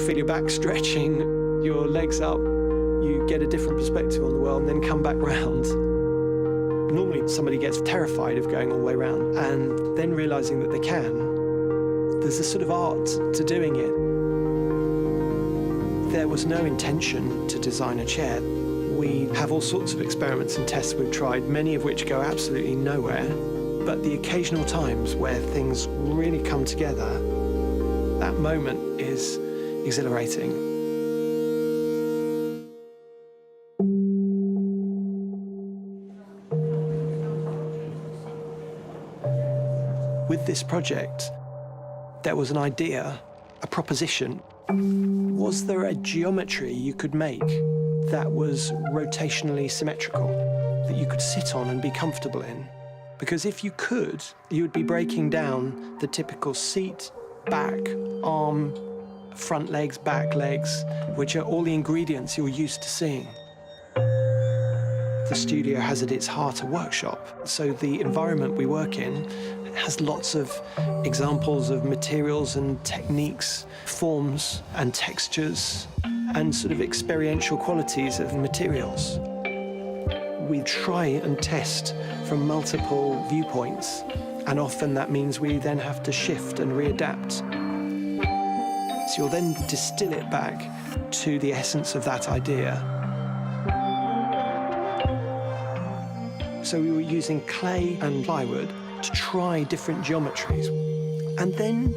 feel your back stretching, your legs up, you get a different perspective on the world and then come back round. Normally somebody gets terrified of going all the way around and then realising that they can. There's a sort of art to doing it. There was no intention to design a chair. We have all sorts of experiments and tests we've tried, many of which go absolutely nowhere. But the occasional times where things really come together, that moment is exhilarating. With this project, there was an idea, a proposition. Was there a geometry you could make that was rotationally symmetrical, that you could sit on and be comfortable in? Because if you could, you would be breaking down the typical seat, back, arm, front legs, back legs, which are all the ingredients you're used to seeing. The studio has at its heart a workshop, so the environment we work in has lots of examples of materials and techniques, forms and textures, and sort of experiential qualities of materials. We try and test from multiple viewpoints, and often that means we then have to shift and readapt. So you'll then distill it back to the essence of that idea. So we were using clay and plywood to try different geometries. And then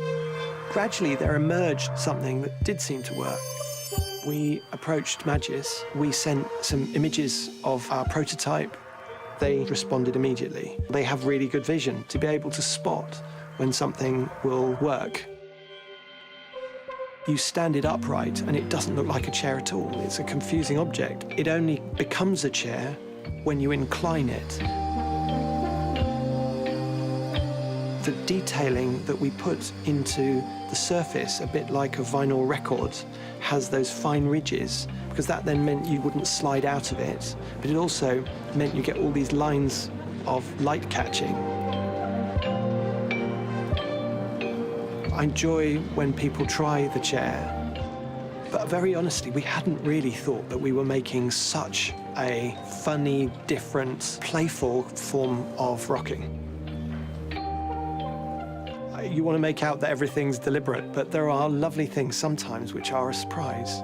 gradually there emerged something that did seem to work. We approached Magis. We sent some images of our prototype. They responded immediately. They have really good vision to be able to spot when something will work. You stand it upright and it doesn't look like a chair at all. It's a confusing object. It only becomes a chair when you incline it. The detailing that we put into the surface, a bit like a vinyl record, has those fine ridges, because that then meant you wouldn't slide out of it, but it also meant you get all these lines of light catching. I enjoy when people try the chair, but very honestly, we hadn't really thought that we were making such a funny, different, playful form of rocking. You want to make out that everything's deliberate, but there are lovely things sometimes which are a surprise.